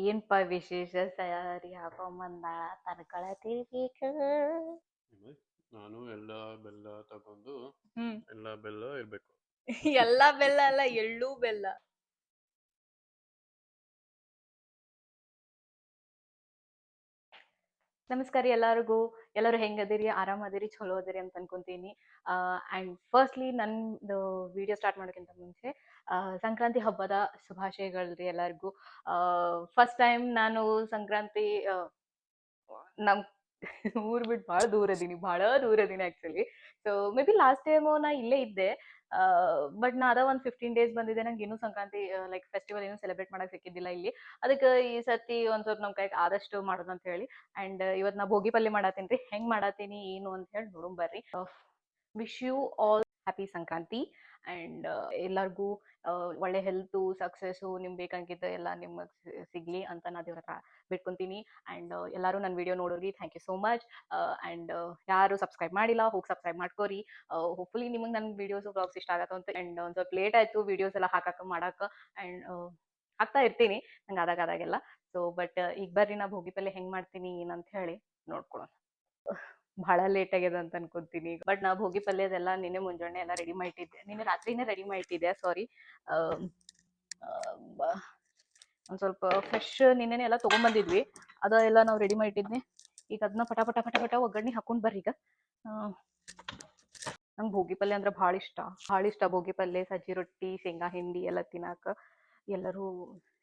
ಏನ್ಪಾ ವಿಶೇಷ ಸಯಾರಿ ಹಾಕೊಂಬಂದ ತನ್ಕೊಳತಿರ್ಬೇಕ. ಹ್ಮ್. ನಾನು ಎಲ್ಲ ಬೆಲ್ಲ ತಗೊಂಡು ಹ್ಮ್. ಎಲ್ಲ ಬೆಲ್ಲ ಇರ್ಬೇಕು. ಎಲ್ಲಾ ಬೆಲ್ಲ ಅಲ್ಲ, ಎಳ್ಳು ಬೆಲ್ಲ. ನಮಸ್ಕಾರ ಎಲ್ಲರಿಗೂ. ಎಲ್ಲರೂ ಹೆಂಗದಿರಿ? ಆರಾಮದಿರಿ, ಚಲೋ ಅದಿರಿ ಅಂತ ಅನ್ಕೊಂತೀನಿ. ಅಂಡ್ ಫಸ್ಟ್ಲಿ ನಂದು ವಿಡಿಯೋ ಸ್ಟಾರ್ಟ್ ಮಾಡೋಕ್ಕಿಂತ ಮುಂಚೆ ಸಂಕ್ರಾಂತಿ ಹಬ್ಬದ ಶುಭಾಶಯಗಳ್ರಿ ಎಲ್ಲರಿಗೂ. ಫಸ್ಟ್ ಟೈಮ್ ನಾನು ಸಂಕ್ರಾಂತಿ ನಮ್ ಊರ್ ಬಿಟ್ಟು ಭಾಳ ದೂರ ಇದೀನಿ actually. So may be last time ನಾ ಇಲ್ಲೇ ಇದ್ದೆ. ಬಟ್ ನಾ ಅದ ಒಂದು 15 days ಬಂದಿದ್ದೆ. ನಂಗೆ ಇನ್ನೂ ಸಂಕ್ರಾಂತಿ ಲೈಕ್ ಫೆಸ್ಟಿವಲ್ ಏನೂ ಸೆಲೆಬ್ರೇಟ್ ಮಾಡಕ್ ಸಿಕ್ಕಿದ್ದಿಲ್ಲ ಇಲ್ಲಿ. ಅದಕ್ಕೆ ಈ ಸತಿ ಒಂದ್ ಸ್ವಲ್ಪ ನಮ್ ಕೈಗೆ ಆದಷ್ಟು ಮಾಡೋದು ಅಂತ ಹೇಳಿ. ಅಂಡ್ ಇವತ್ತು ನಾ ಭೋಗಿ ಪಲ್ಯ ಮಾಡತ್ತೀನಿ. ಹೆಂಗ್ ಮಾಡತ್ತೀನಿ ಏನು ಅಂತ ಹೇಳಿ ನೋಡೋಣ ಬರ್ರಿ. Wish you all happy Sankranti. And ಎಲ್ಲರಿಗೂ ಒಳ್ಳೆ ಹೆಲ್ತು ಸಕ್ಸಸ್ಸು ನಿಮ್ಗೆ ಬೇಕಂಗಿದ್ದ ಎಲ್ಲ ನಿಮಗೆ ಸಿಗ್ಲಿ ಅಂತ ನಾ ದೇವ್ರ ಹತ್ರ ಬಿಟ್ಕೊಂತೀನಿ. ಅಂಡ್ ಎಲ್ಲರೂ ನನ್ನ ವಿಡಿಯೋ ನೋಡೋರಿ, thank you so much. And ಯಾರು ಸಬ್ಸ್ಕ್ರೈಬ್ ಮಾಡಿಲ್ಲ ಹೋಗಿ ಸಬ್ಸ್ಕ್ರೈಬ್ ಮಾಡ್ಕೋರಿ. ಹೋಪ್ಫುಲಿ ನಿಮಗೆ ನನ್ನ ವಿಡಿಯೋಸ್ ವ್ಲಾಗ್ಸ್ ಇಷ್ಟ ಆಗತ್ತ ಅಂತ. ಅಂಡ್ ಒಂದು ಸ್ವಲ್ಪ ಲೇಟ್ ಆಯ್ತು ವಿಡಿಯೋಸ್ ಎಲ್ಲ ಮಾಡಕ್ಕೆ. ಅಂಡ್ ಹಾಕ್ತಾ ಇರ್ತೀನಿ ನಂಗೆ ಆದಾಗೆಲ್ಲ. ಸೊ ಬಟ್ ಈಗ ಬರ್ರಿ ನಾ ಭೋಗಿ ಪಲ್ಯ ಹೆಂಗ್ ಮಾಡ್ತೀನಿ ಏನಂತ ಹೇಳಿ ನೋಡ್ಕೊಳ್ಳೋಣ. ಬಹಳ ಲೇಟ್ ಆಗ್ಯದ ಅಂತ ಅನ್ಕೊಂತೀನಿ. ಬಟ್ ನಾ ಭೋಗಿ ಪಲ್ಯದೆಲ್ಲ ನಿನ್ನೆ ಮುಂಜಾನೆ ಎಲ್ಲ ರೆಡಿ ಮಾಡಿಟ್ಟಿದ್ದೆ, ನಿನ್ನೆ ರಾತ್ರಿನೇ ರೆಡಿ ಮಾಡಿಟ್ಟಿದ್ದೆ, ಸಾರಿ. ಒಂದ್ ಸ್ವಲ್ಪ ಫ್ರೆಶ್ ನಿನ್ನೆನೆ ಎಲ್ಲ ತಗೊಂಡ್ಬಂದಿದ್ವಿ, ಅದೆಲ್ಲ ನಾವು ರೆಡಿ ಮಾಡಿಟ್ಟಿದ್ನಿ. ಈಗ ಅದನ್ನ ಪಟ ಪಟ ಪಟ ಪಟ ಒಗ್ಗರಣೆ ಹಾಕೊಂಡ್ ಬರ್ರಿ ಈಗ. ನಂಗೆ ಭೋಗಿ ಪಲ್ಯ ಅಂದ್ರೆ ಭಾಳ ಇಷ್ಟ ಭೋಗಿ ಪಲ್ಯ, ಸಜ್ಜಿ ರೊಟ್ಟಿ, ಶೇಂಗಾ ಹಿಂಡಿ ಎಲ್ಲ ತಿನ್ನಾಕ. ಎಲ್ಲರೂ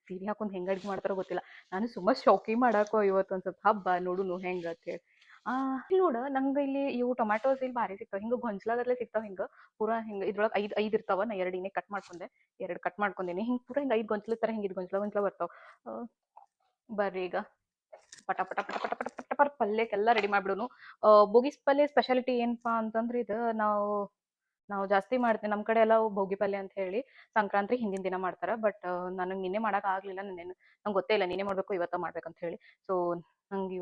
ಸೀರೆ ಹಾಕೊಂಡ್ ಹೆಂಗ್ ಅಡ್ಗೆ ಮಾಡ್ತಾರೋ ಗೊತ್ತಿಲ್ಲ. ನಾನು ಸುಮ್ಮ ಶೌಕಿ ಮಾಡಾಕೋ ಇವತ್ತೊಂದ್ ಸ್ವಲ್ಪ ಹಬ್ಬ ನೋಡುನು ಹೆಂಗ ಅಂತ ಹೇಳಿ. ಇಲ್ಲಿ ನೋಡ ನಂಗೆ ಇಲ್ಲಿ ಇವು ಟೊಮ್ಯಾಟೋಸ್ ಇಲ್ಲಿ ಭಾರಿ ಸಿಗ್ತಾವ, ಹಿಂಗ ಗೊಂಚಲಾಗತ್ಲೆ ಸಿಗ್ತಾವ. ಹಿಂಗ ಪೂರಾ ಹಿಂಗ ಇದ್ರೊಳಗೆ ಐದ್ ಇರ್ತಾವ. ನಾ ಎರಡಿನೇ ಕಟ್ ಮಾಡ್ಕೊಂಡೆ, ಎರಡು ಕಟ್ ಮಾಡ್ಕೊಂಡೇನಿ. ಹಿಂಗ್ ಪೂರಾ ಹಿಂಗ 5 ಗೊಂಚಲ ತರ ಹಿಂಗ ಗೊಂಚಲ ಬರ್ತಾವ. ಬರ್ರಿ ಈಗ ಪಟ ಪಟ ಪಟ ಪಟ ಪಟ ಪಟ ಪಟ ಪಲ್ಯಕ್ಕೆಲ್ಲ ರೆಡಿ ಮಾಡ್ಬಿಡೋನು. ಬೋಗಿ ಪಲ್ಯ ಸ್ಪೆಷಾಲಿಟಿ ಏನಪ್ಪಾ ಅಂತಂದ್ರೆ ಇದು ನಾವು ಜಾಸ್ತಿ ಮಾಡ್ತೀವಿ ನಮ್ಮ ಕಡೆ ಎಲ್ಲ ಭೋಗಿ ಪಲ್ಯ ಅಂತ ಹೇಳಿ ಸಂಕ್ರಾಂತಿ ಹಿಂದಿನ ದಿನ ಮಾಡ್ತಾರ. ಬಟ್ ನನಗೆ ನಿನ್ನೆ ಮಾಡಕ್ ಆಗ್ಲಿಲ್ಲ. ನಂಗೆ ಗೊತ್ತೇ ಇಲ್ಲ ನಿನ್ನೆ ಮಾಡ್ಬೇಕು ಇವತ್ತ ಮಾಡ್ಬೇಕಂತ ಹೇಳಿ. ಸೊ ನಂಗೆ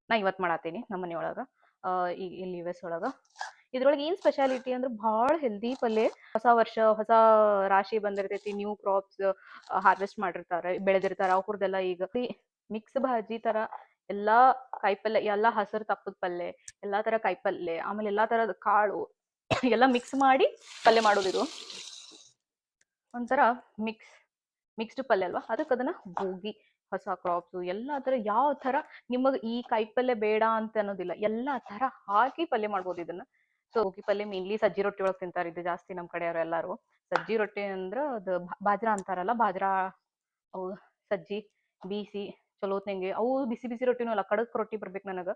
ನಾ ಇವತ್ತು ಮಾಡತ್ತೀನಿ ನಮ್ಮ ಮನೆಯೊಳಗ. ಈಗ ಇಲ್ಲಿ US ಒಳಗ ಇದ್ರೊಳಗೆ ಏನ್ ಸ್ಪೆಷಾಲಿಟಿ ಅಂದ್ರೆ ಭಾಳ ಹೆಲ್ದಿ ಪಲ್ಯ. ಹೊಸ ವರ್ಷ ಹೊಸ ರಾಶಿ ಬಂದಿರ್ತೈತಿ, ನ್ಯೂ ಕ್ರಾಪ್ಸ್ ಹಾರ್ವೆಸ್ಟ್ ಮಾಡಿರ್ತಾರೆ, ಬೆಳೆದಿರ್ತಾರ. ಅವ್ರದ್ದೆಲ್ಲ ಈಗ ಮಿಕ್ಸ್ ಭಾಜಿ ತರ ಎಲ್ಲಾ ಕಾಯಿಪಲ್ಯ, ಎಲ್ಲಾ ಹಸಿರು ತಪ್ಪದ ಪಲ್ಯ, ಎಲ್ಲಾ ತರ ಕಾಯಿಪಲ್ಯ, ಆಮೇಲೆ ಎಲ್ಲಾ ತರದ ಕಾಳು ಎಲ್ಲ ಮಿಕ್ಸ್ ಮಾಡಿ ಪಲ್ಯ ಮಾಡೋದಿದು. ಒಂಥರ ಮಿಕ್ಸ್ಡ್ ಪಲ್ಯ ಅಲ್ವಾ, ಅದಕ್ಕೆ ಅದನ್ನ ಭೋಗಿ, ಹೊಸ ಕ್ರಾಪ್ಸ್ ಎಲ್ಲಾ ತರ ಯಾವ ತರ ನಿಮಗ್ ಈ ಕಾಯಿಪಲ್ಯ ಬೇಡ ಅಂತ ಅನ್ನೋದಿಲ್ಲ, ಎಲ್ಲಾ ತರ ಹಾಕಿ ಪಲ್ಯ ಮಾಡ್ಬೋದು ಇದನ್ನ. ಸೊ ಭೋಗಿ ಪಲ್ಯ ಮೇನ್ಲಿ ಸಜ್ಜಿ ರೊಟ್ಟಿ ಒಳಗೆ ತಿಂತಾರೆ ಇದು ಜಾಸ್ತಿ ನಮ್ಮ ಕಡೆಯವ್ರು ಎಲ್ಲಾರು. ಸಜ್ಜಿ ರೊಟ್ಟಿ ಅಂದ್ರ ಅದು ಬಾಜ್ರಾ ಅಂತಾರಲ್ಲ, ಬಾಜ್ರಾ ಅವು ಸಜ್ಜಿ ಬೀಸಿ ಚಲೋತ್ನಂಗೆ ಅವು ಬಿಸಿ ಬಿಸಿ ರೊಟ್ಟಿನೂ ಅಲ್ಲ, ಕಡಕ್ ರೊಟ್ಟಿ ಬರ್ಬೇಕು ನನಗ.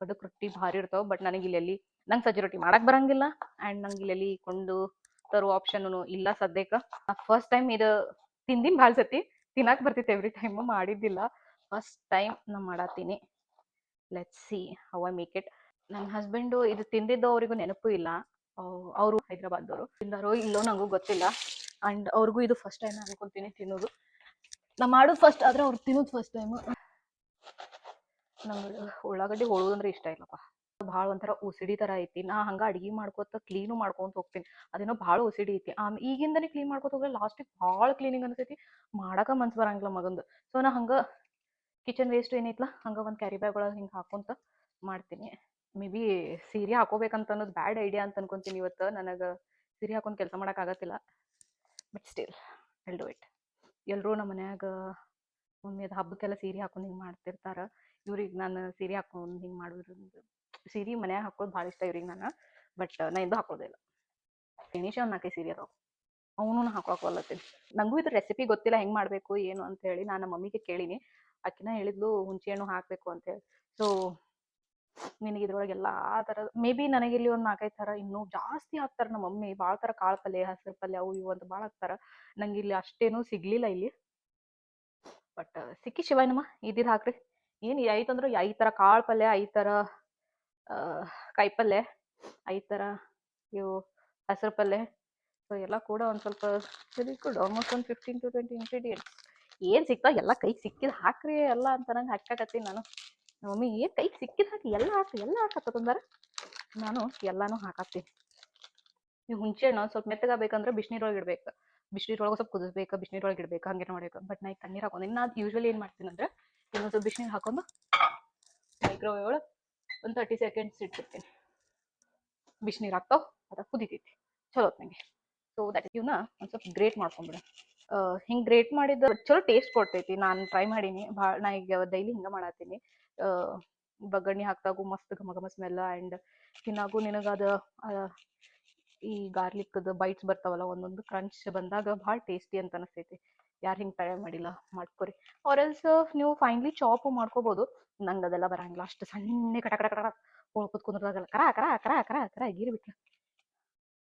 ಕಡಕ್ ರೊಟ್ಟಿ ಭಾರಿ ಇರ್ತಾವ. ಬಟ್ ನನಗೆ ಇಲ್ಲೆಲ್ಲಿ ನಂಗೆ ಸಜ್ಜಿ ರೊಟ್ಟಿ ಮಾಡಕ್ ಬರಂಗಿಲ್ಲ. ಅಂಡ್ ನಂಗೆ ಇಲ್ಲೆಲ್ಲಿ ಕೊಂಡು ತರೋ ಆಪ್ಷನ್ ಇಲ್ಲ ಸದ್ಯಕ್ಕ. ಫಸ್ಟ್ ಟೈಮ್ ಇದು ತಿಂದಿನ ಭಾಳ ಸತಿ, ತಿನ್ನಾಕ್ ಬರ್ತೈತೆ ಎವ್ರಿ ಟೈಮ್, ಮಾಡಿದ್ದಿಲ್ಲ. ಫಸ್ಟ್ ಟೈಮ್ ನಾ ಮಾಡತ್ತೀನಿ. Let's see how I make it. ನನ್ನ ಹಸ್ಬೆಂಡು ಇದು ತಿಂದಿದ್ದು ಅವರಿಗೂ ನೆನಪು ಇಲ್ಲ. ಅವರು ಹೈದ್ರಾಬಾದ್ದವರು, ತಿಂದಾರೋ ಇಲ್ಲೋ ನಂಗೂ ಗೊತ್ತಿಲ್ಲ. ಅಂಡ್ ಅವ್ರಿಗೂ ಇದು ಫಸ್ಟ್ ಟೈಮ್ ಅನ್ಕೊಂತೀನಿ ತಿನ್ನೋದು. ನಾ ಮಾಡೋದು ಫಸ್ಟ್ ಆದ್ರೆ ಅವ್ರು ತಿನ್ನೋದು ಫಸ್ಟ್ ಟೈಮ್. ನಂಗೆ ಉಳ್ಳಾಗಡ್ಡಿ ಹೋಳುದಂದ್ರೆ ಇಷ್ಟ ಇಲ್ಲಪ್ಪ. ಭಾಳ ಒಂಥರ OCD ತರ ಐತಿ. ನಾ ಹಂಗ ಅಡ್ಗಿ ಮಾಡ್ಕೋತ ಕ್ಲೀನು ಮಾಡ್ಕೊಂತ ಹೋಗ್ತೀನಿ. ಅದೇನೋ ಭಾಳ OCD ಐತಿ. ಈಗಿಂದನೇ ಕ್ಲೀನ್ ಮಾಡ್ಕೋತ ಹೋದ್ರೆ ಲಾಸ್ಟಿಗೆ ಭಾಳ ಕ್ಲೀನಿಂಗ್ ಅನ್ಸೈತಿ, ಮಾಡಕ ಮನ್ಸ್ ಬರಂಗಿಲ್ಲ ಮಗಂದು. ಸೊ ನಾ ಹಂಗ ಕಿಚನ್ ವೇಸ್ಟ್ ಏನೈತ್ಲ ಹಂಗ ಒಂದು ಕ್ಯಾರಿ ಬ್ಯಾಗ್ ಒಳಗೆ ಹಿಂಗೆ ಹಾಕೊಂತ ಮಾಡ್ತೀನಿ. ಮೇ ಬಿ ಸೀರೆ ಹಾಕೋಬೇಕಂತ ಅನ್ನೋದು ಬ್ಯಾಡ್ ಐಡಿಯಾ ಅಂತ ಅನ್ಕೊಂತೀನಿ. ಇವತ್ತು ನನಗೆ ಸೀರೆ ಹಾಕೊಂಡು ಕೆಲಸ ಮಾಡಕ್ ಆಗತ್ತಿಲ್ಲ. But still will do it. ಎಲ್ಲರೂ ನಮ್ಮ ಮನ್ಯಾಗ ಒಮ್ಮೆ ಹಬ್ಬಕ್ಕೆಲ್ಲ ಸೀರೆ ಹಾಕೊಂಡು ಹಿಂಗೆ ಮಾಡ್ತಿರ್ತಾರ. ಇವ್ರಿಗೆ ನಾನು ಸೀರೆ ಹಾಕೊಂಡು ಹಿಂಗೆ ಮಾಡೋದ್ರಿಂದ ಸೀರೆ ಮನ್ಯಾಗ ಹಾಕೋದು ಭಾಳ ಇಷ್ಟ ಇವ್ರಿಗೆ ನಾನು. ಬಟ್ ನಾ ಎಂದೂ ಹಾಕೋದಿಲ್ಲ. ಗಣೇಶ ಒಂದು 4 ಸೀರೆ ಅದಾವ, ಅವನು ಹಾಕೋಕೊಲ್ಲತ್ತೀನಿ. ನಂಗೂ ಇದ್ರ ರೆಸಿಪಿ ಗೊತ್ತಿಲ್ಲ ಹೆಂಗ್ ಮಾಡ್ಬೇಕು ಏನು ಅಂತ ಹೇಳಿ. ನಾನು ನಮ್ಮ ಮಮ್ಮಿಗೆ ಕೇಳಿನಿ, ಆಕಿನ ಹೇಳಿದ್ಲು ಹುಣಸೆ ಹಣ್ಣು ಹಾಕ್ಬೇಕು ಅಂತ ಹೇಳಿ. ಸೊ ನಿನಗೆ ಇದ್ರೊಳಗೆ ಎಲ್ಲಾ ತರ ಮೇ ಬಿ ನನಗೆ ಇಲ್ಲಿ ಒಂದು 4-5 ತರ ಇನ್ನೂ ಜಾಸ್ತಿ ಹಾಕ್ತಾರ ನಮ್ಮ ಮಮ್ಮಿ. ಭಾಳ ತರ ಕಾಳು ಪಲ್ಯ, ಹಸಿರು ಪಲ್ಯ ಅವು ಇವು ಅಂತ ಭಾಳ ಹಾಕ್ತಾರ. ನಂಗೆ ಇಲ್ಲಿ ಅಷ್ಟೇನೂ ಸಿಗ್ಲಿಲ್ಲ ಇಲ್ಲಿ. ಬಟ್ ಸಿಕ್ಕಿ ಶಿವಾಯನಮ್ಮ ಇದಿದ್ ಹಾಕ್ರಿ. ಏನು ಐತಂದ್ರೆ 5 ತರ ಕಾಳು ಪಲ್ಯ, 5 ತರ ಕಾಯಿ ಪಲ್ಯ, 5 ತರ ಇವು ಹಸಿರು ಪಲ್ಯ. ಸೊ ಎಲ್ಲ ಕೂಡ ಒಂದು ಸ್ವಲ್ಪ ವೆರಿ ಗುಡ್, ಆಲ್ಮೋಸ್ಟ್ ಒಂದು 15 to 20 ಇಂಗ್ರೀಡಿಯೆಂಟ್ಸ್ ಏನು ಸಿಗ್ತಾವ ಎಲ್ಲ ಕೈಗೆ ಸಿಕ್ಕಿದ್ ಹಾಕ್ರಿ ಎಲ್ಲ ಅಂತ ನಂಗೆ ಹಾಕಕತ್ತೀನಿ ನಾನು. ನಮ್ಮ ಮಮ್ಮಿ ಏನು ಕೈಗೆ ಸಿಕ್ಕಿದ್ ಹಾಕಿ ಎಲ್ಲ ಹಾಕತ್ತಂದಾರ. ನಾನು ಎಲ್ಲಾನು ಹಾಕತ್ತೀನಿ. ಈ ಹುಣಸೆ ಹಣ್ಣು ಸ್ವಲ್ಪ ಮೆತ್ತಗಾಗಬೇಕಂದ್ರೆ ಬಿಸಿನೀರೊಳಗೆ ಇಡ್ಬೇಕು. ಬಿಸಿನೀರೊಳಗೆ ಸ್ವಲ್ಪ ಕುದಿಸ್ಬೇಕು, ಬಿಸಿನೀರೊಳಗೆ ಇಡ್ಬೇಕು, ಹಂಗೆ ಮಾಡ್ಬೇಕು. ಬಟ್ ನಾ ಈಗ ತಣ್ಣೀರು ಹಾಕೊಂಡಿ. ನಾನು ಯೂಶ್ವಲಿ ಏನು ಮಾಡ್ತೀನಿ ಅಂದ್ರೆ ಇನ್ನೊಂದು ಸ್ವಲ್ಪ ಬಿಸಿನೀರು ಹಾಕೊಂಡು ಮೈಕ್ರೋವೇವ್ ಒಳಗೆ ಒಂದು 30 ಸೆಕೆಂಡ್ಸ್ ಇಟ್ಬಿಡ್ತೀನಿ. ಬಿಸಿನೀರು ಹಾಕ್ತಾವ, ಅದ ಕುದಿತೈತಿ ಚಲೋ ಹೊತ್ನಾಗೆ. ಸೊ ದಟ್ ಇವನ್ನ ಒಂದು ಸ್ವಲ್ಪ ಗ್ರೇಟ್ ಮಾಡ್ಕೊಂಬಿಡ. ಹಿಂಗೆ ಗ್ರೇಟ್ ಮಾಡಿದ ಚಲೋ ಟೇಸ್ಟ್ ಕೊಡ್ತೈತಿ. ನಾನು ಟ್ರೈ ಮಾಡೀನಿ ಭಾಳ. ನಾ ಈಗ ಡೈಲಿ ಹಿಂಗೆ ಮಾಡತ್ತೀನಿ. ಬಗ್ಗಣ್ಣಿ ಹಾಕ್ದಾಗೂ ಮಸ್ತ್ ಘಮ ಘಮ ಸ್ಮೆಲ್ ಆ್ಯಂಡ್ ತಿನ್ನಾಗೂ ನಿನಗೆ ಅದು ಈ ಗಾರ್ಲಿಕ್ದು ಬೈಟ್ಸ್ ಬರ್ತಾವಲ್ಲ, ಒಂದೊಂದು ಕ್ರಂಚ್ ಬಂದಾಗ ಭಾಳ ಟೇಸ್ಟಿ ಅಂತ ಅನಿಸ್ತೈತಿ. ಯಾರು ಹಿಂಗೆ ಟ್ರೈ ಮಾಡಿಲ್ಲ ಮಾಡ್ಕೊರಿ. ಆರೆಲ್ಸ್ ನೀವು ಫೈನ್ಲಿ ಚಾಪ್ ಮಾಡ್ಕೋಬೋದು. ನಂಗೆ ಅದೆಲ್ಲ ಬರಂಗಿಲ್ಲ. ಅಷ್ಟು ಸಣ್ಣ ಕಟ ಕಟ ಕಟ ಹೋಳ್ಕೊತ್ ಕುಂದ್ರದಾಗಲ್ಲ. ಕರ ಕರ ಕರ ಕರ ಕರ ಗೀರಿ ಬಿಟ್ರೆ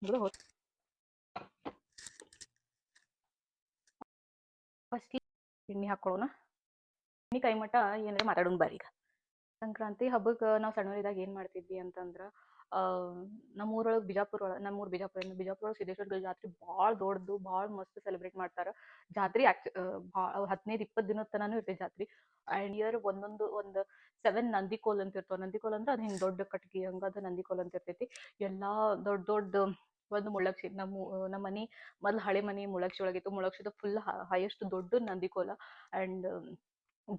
ಮುಗಿದು ಹೋಯ್ತು. ಫಸ್ಟ್ ಎಣ್ಣೆ ಹಾಕೊಳ್ಳೋಣ. ಎಣ್ಣೆ ಕೈ ಮಟ್ಟ ಏನಾರ ಮಾತಾಡೋಣ ಬರ್ರಿ. ಈಗ ಸಂಕ್ರಾಂತಿ ಹಬ್ಬಕ್ಕೆ ನಾವು ಸಣ್ಣವರಿದ್ದಾಗ ಏನು ಮಾಡ್ತಿದ್ವಿ ಅಂತಂದ್ರೆ, ನಮ್ಮೂರೊಳಗೆ ನಮ್ಮೂರು ಬಿಜಾಪುರ ಸಿದ್ದೇಶ್ವರ ಜಾತ್ರೆ ಭಾಳ ದೊಡ್ಡದು, ಭಾಳ ಮಸ್ತ್ ಸೆಲೆಬ್ರೇಟ್ ಮಾಡ್ತಾರೆ. ಜಾತ್ರೆ ಭಾಳ 15-20 ದಿನದ ತನಕ ಇರ್ತೈತೆ ಜಾತ್ರೆ. ಆ್ಯಂಡ್ ಇಯರ್ ಒಂದು 7 ನಂದಿಕೋಲ್ ಅಂತ ಇರ್ತಾವೆ. ನಂದಿಕೋಲ್ ಅಂದ್ರೆ ಅದು ಹಿಂಗೆ ದೊಡ್ಡ ಕಟ್ಗಿ ಹಂಗದ ನಂದಿಕೋಲ್ ಅಂತ ಇರ್ತೈತಿ. ಎಲ್ಲ ದೊಡ್ಡ ದೊಡ್ಡ ಒಂದು ಮುಳ್ಳಕ್ಷಿ ನಮ್ಮ ಮನೆ ಮೊದ್ಲು ಹಳೆ ಮನೆ ಮುಳ್ಳಕ್ಷಿ ಒಳಗಿತ್ತು. ಮುಳ್ಳಕ್ಷಿದ ಫುಲ್ ಹೈಯೆಸ್ಟ್ ದೊಡ್ಡ ನಂದಿಕೋಲ. ಆ್ಯಂಡ್